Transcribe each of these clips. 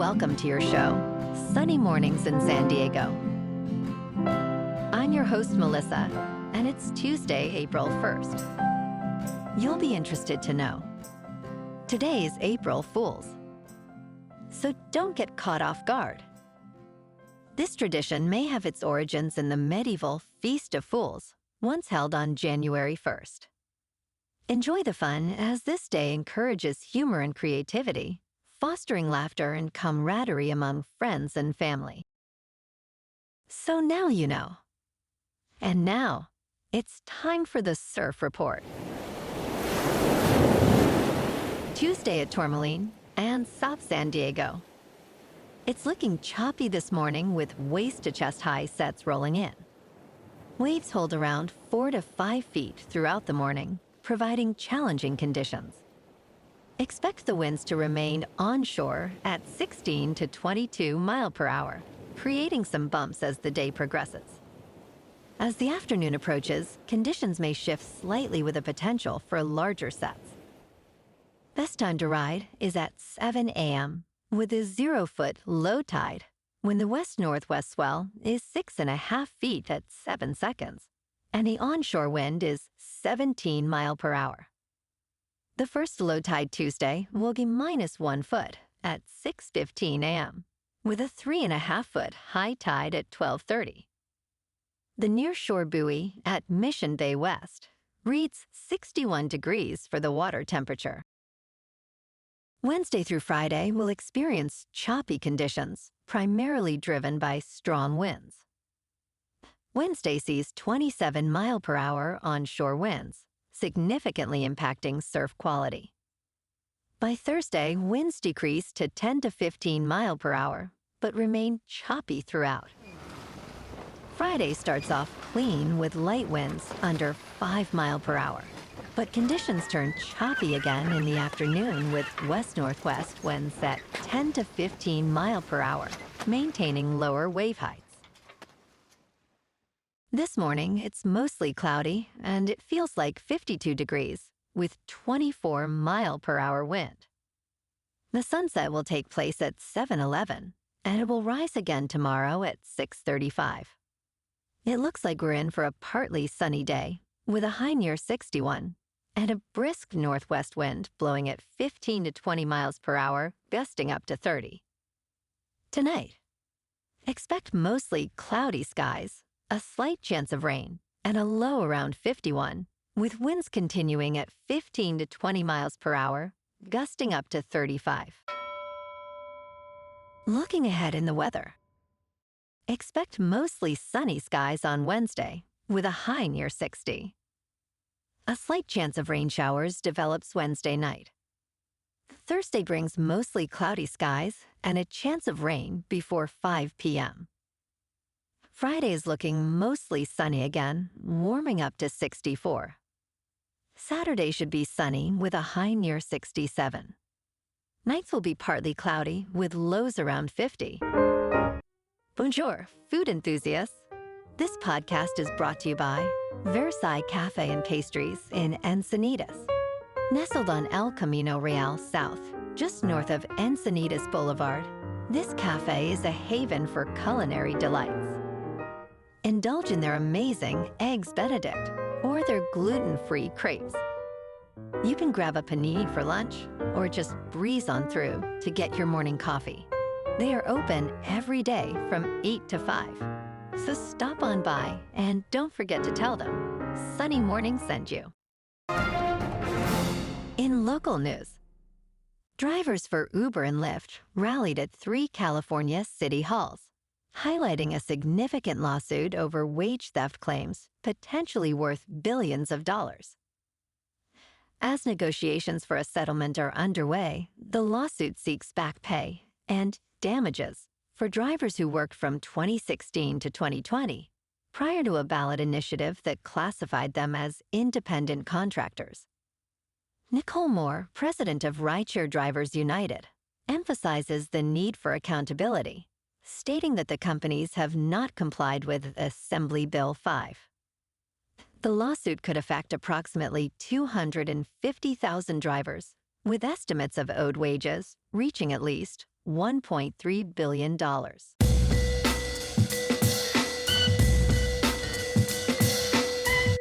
welcome to your show, Sunny Mornings in San Diego. I'm your host, Melissa, and it's Tuesday, April 1st. You'll be interested to know. Today's April Fools. So don't get caught off guard. This tradition may have its origins in the medieval Feast of Fools, once held on January 1st. Enjoy the fun as this day encourages humor and creativity, fostering laughter and camaraderie among friends and family. So now you know. And now, it's time for the Surf Report. Tuesday at Tourmaline and South San Diego. It's looking choppy this morning with waist-to-chest high sets rolling in. Waves hold around 4 to 5 feet throughout the morning, providing challenging conditions. Expect the winds to remain onshore at 16 to 22 miles per hour, creating some bumps as the day progresses. As the afternoon approaches, conditions may shift slightly with a potential for larger sets. Best time to ride is at 7 a.m. with a 0-foot low tide when the west-northwest swell is 6.5 feet at 7 seconds, and the onshore wind is 17 miles per hour. The first low tide Tuesday will be -1 foot at 6:15 a.m., with a 3.5-foot high tide at 12:30. The nearshore buoy at Mission Bay West reads 61 degrees for the water temperature. Wednesday through Friday will experience choppy conditions, primarily driven by strong winds. Wednesday sees 27 miles per hour onshore winds, significantly impacting surf quality. By Thursday, winds decrease to 10 to 15 miles per hour, but remain choppy throughout. Friday starts off clean with light winds under 5 miles per hour, but conditions turn choppy again in the afternoon with west-northwest winds at 10 to 15 miles per hour, maintaining lower wave heights. This morning, it's mostly cloudy, and it feels like 52 degrees, with 24 miles per hour wind. The sunset will take place at 7:11, and it will rise again tomorrow at 6:35. It looks like we're in for a partly sunny day, with a high near 61, and a brisk northwest wind blowing at 15 to 20 miles per hour, gusting up to 30. Tonight, expect mostly cloudy skies, a slight chance of rain, and a low around 51, with winds continuing at 15 to 20 miles per hour, gusting up to 35. Looking ahead in the weather. Expect mostly sunny skies on Wednesday, with a high near 60. A slight chance of rain showers develops Wednesday night. Thursday brings mostly cloudy skies and a chance of rain before 5 p.m. Friday is looking mostly sunny again, warming up to 64. Saturday should be sunny with a high near 67. Nights will be partly cloudy with lows around 50. Bonjour, food enthusiasts. This podcast is brought to you by Versailles Cafe and Pastries in Encinitas. Nestled on El Camino Real South, just north of Encinitas Boulevard, this cafe is a haven for culinary delights. Indulge in their amazing Eggs Benedict or their gluten-free crepes. You can grab a panini for lunch or just breeze on through to get your morning coffee. They are open every day from 8 to 5. So stop on by and don't forget to tell them Sunny Morning sent you. In local news, drivers for Uber and Lyft rallied at 3 California city halls, highlighting a significant lawsuit over wage theft claims potentially worth billions of dollars. As negotiations for a settlement are underway, the lawsuit seeks back pay and damages for drivers who worked from 2016 to 2020, prior to a ballot initiative that classified them as independent contractors. Nicole Moore, president of Rideshare Drivers United, emphasizes the need for accountability, stating that the companies have not complied with Assembly Bill 5. The lawsuit could affect approximately 250,000 drivers, with estimates of owed wages reaching at least $1.3 billion.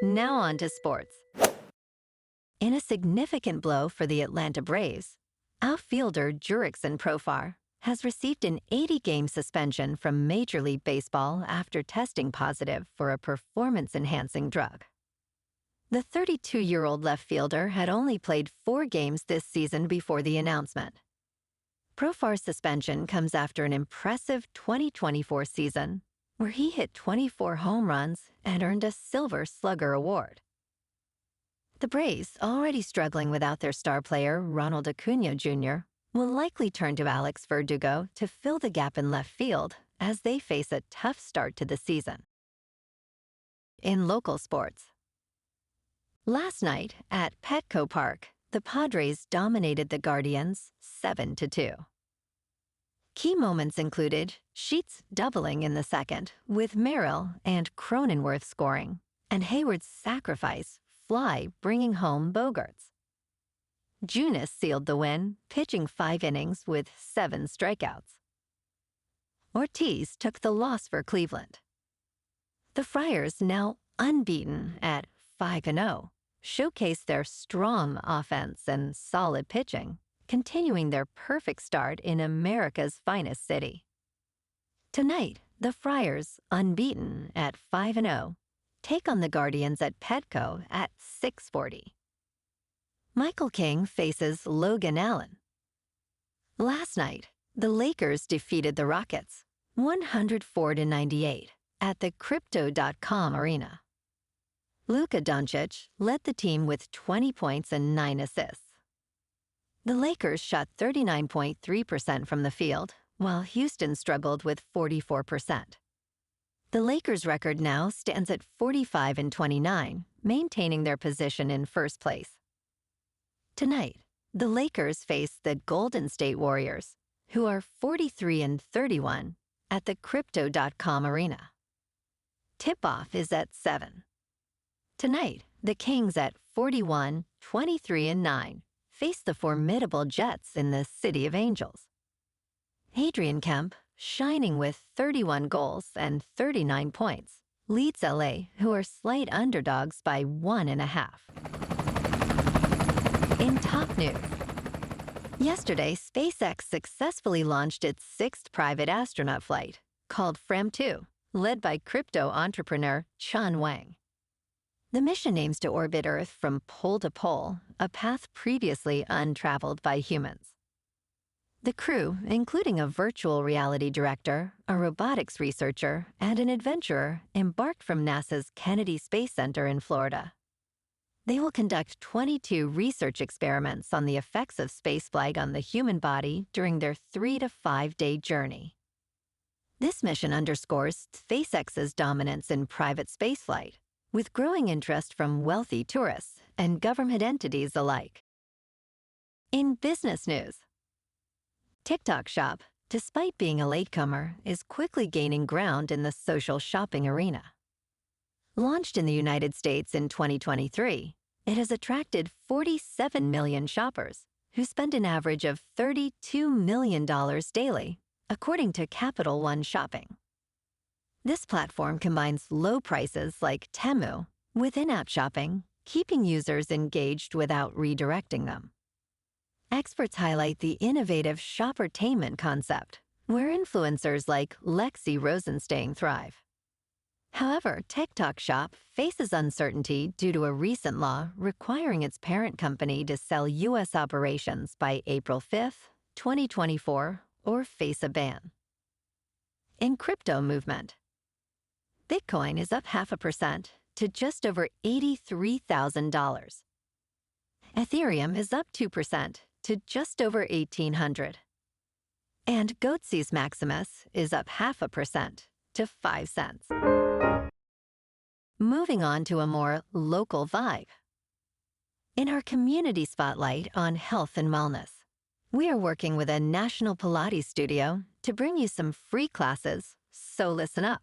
Now on to sports. In a significant blow for the Atlanta Braves, outfielder Jurickson Profar has received an 80-game suspension from Major League Baseball after testing positive for a performance-enhancing drug. The 32-year-old left fielder had only played 4 games this season before the announcement. Profar's suspension comes after an impressive 2024 season where he hit 24 home runs and earned a Silver Slugger Award. The Braves, already struggling without their star player Ronald Acuna Jr., will likely turn to Alex Verdugo to fill the gap in left field as they face a tough start to the season. In local sports, last night at Petco Park, the Padres dominated the Guardians 7-2. Key moments included Sheets doubling in the second, with Merrill and Cronenworth scoring, and Hayward's sacrifice fly bringing home Bogarts. Junis sealed the win, pitching 5 innings with 7 strikeouts. Ortiz took the loss for Cleveland. The Friars, now unbeaten at 5-0, showcased their strong offense and solid pitching, continuing their perfect start in America's finest city. Tonight, the Friars, unbeaten at 5-0, take on the Guardians at Petco at 6:40. Michael King faces Logan Allen. Last night, the Lakers defeated the Rockets 104-98 at the Crypto.com arena. Luka Doncic led the team with 20 points and 9 assists. The Lakers shot 39.3% from the field, while Houston struggled with 44%. The Lakers' record now stands at 45-29, maintaining their position in first place. Tonight, the Lakers face the Golden State Warriors, who are 43-31 at the Crypto.com arena. Tip-off is at 7. Tonight, the Kings at 41-23-9 face the formidable Jets in the City of Angels. Adrian Kemp, shining with 31 goals and 39 points, leads LA, who are slight underdogs by 1.5. In top news, yesterday, SpaceX successfully launched its 6th private astronaut flight, called Fram2, led by crypto entrepreneur Chun Wang. The mission aims to orbit Earth from pole to pole, a path previously untraveled by humans. The crew, including a virtual reality director, a robotics researcher, and an adventurer, embarked from NASA's Kennedy Space Center in Florida. They will conduct 22 research experiments on the effects of spaceflight on the human body during their 3 to 5 day journey. This mission underscores SpaceX's dominance in private spaceflight, with growing interest from wealthy tourists and government entities alike. In business news, TikTok Shop, despite being a latecomer, is quickly gaining ground in the social shopping arena. Launched in the United States in 2023, it has attracted 47 million shoppers who spend an average of $32 million daily, according to Capital One Shopping. This platform combines low prices like Temu with in-app shopping, keeping users engaged without redirecting them. Experts highlight the innovative shoppertainment concept, where influencers like Lexi Rosenstein thrive. However, TikTok Shop faces uncertainty due to a recent law requiring its parent company to sell U.S. operations by April 5, 2024, or face a ban. In crypto movement, Bitcoin is up 0.5% to just over $83,000. Ethereum is up 2% to just over 1,800. And Goatse's Maximus is up 0.5% to 5 cents. Moving on to a more local vibe. In our community spotlight on health and wellness, we are working with a national Pilates studio to bring you some free classes, so listen up.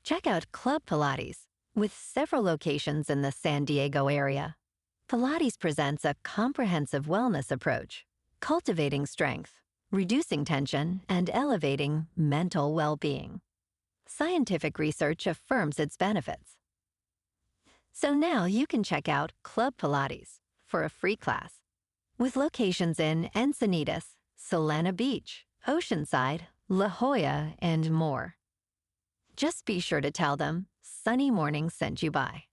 Check out Club Pilates, with several locations in the San Diego area. Pilates presents a comprehensive wellness approach, cultivating strength, reducing tension and elevating mental well-being. Scientific research affirms its benefits. So now you can check out Club Pilates for a free class, with locations in Encinitas, Solana Beach, Oceanside, La Jolla, and more. Just be sure to tell them Sunny Morning sent you by.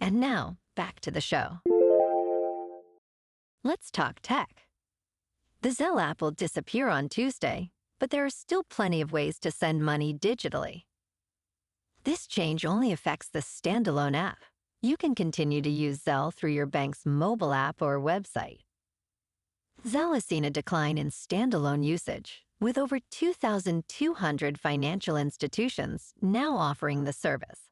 And now, back to the show. Let's talk tech. The Zelle app will disappear on Tuesday, but there are still plenty of ways to send money digitally. This change only affects the standalone app. You can continue to use Zelle through your bank's mobile app or website. Zelle has seen a decline in standalone usage, with over 2,200 financial institutions now offering the service.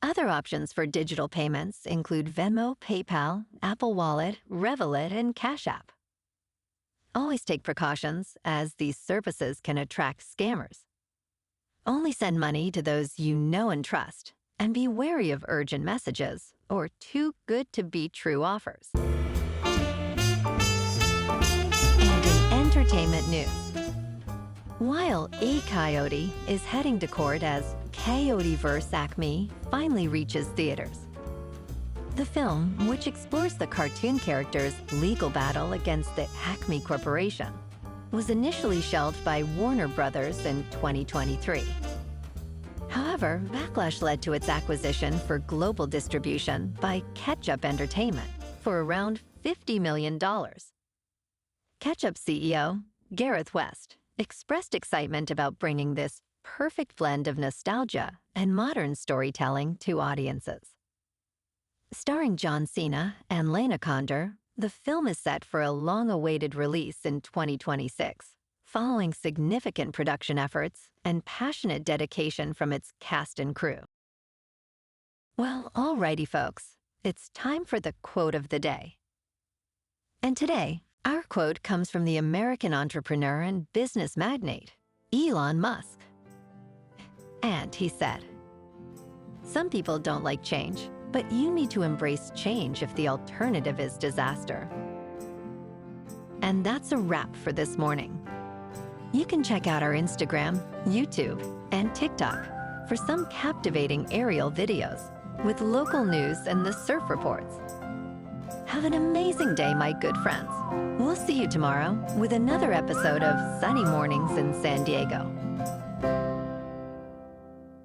Other options for digital payments include Venmo, PayPal, Apple Wallet, Revolut, and Cash App. Always take precautions, as these services can attract scammers. Only send money to those you know and trust, and be wary of urgent messages or too good to be true offers. And in entertainment news, while E! Coyote is heading to court as Coyoteverse Acme finally reaches theaters. The film, which explores the cartoon character's legal battle against the Acme Corporation, was initially shelved by Warner Brothers in 2023. However, backlash led to its acquisition for global distribution by Ketchup Entertainment for around $50 million. Ketchup CEO, Gareth West, expressed excitement about bringing this perfect blend of nostalgia and modern storytelling to audiences. Starring John Cena and Lena Condor, the film is set for a long-awaited release in 2026, following significant production efforts and passionate dedication from its cast and crew. Well, alrighty, folks, it's time for the quote of the day. And today, our quote comes from the American entrepreneur and business magnate, Elon Musk. And he said, "Some people don't like change, but you need to embrace change if the alternative is disaster." And that's a wrap for this morning. You can check out our Instagram, YouTube, and TikTok for some captivating aerial videos with local news and the surf reports. Have an amazing day, my good friends. We'll see you tomorrow with another episode of Sunny Mornings in San Diego.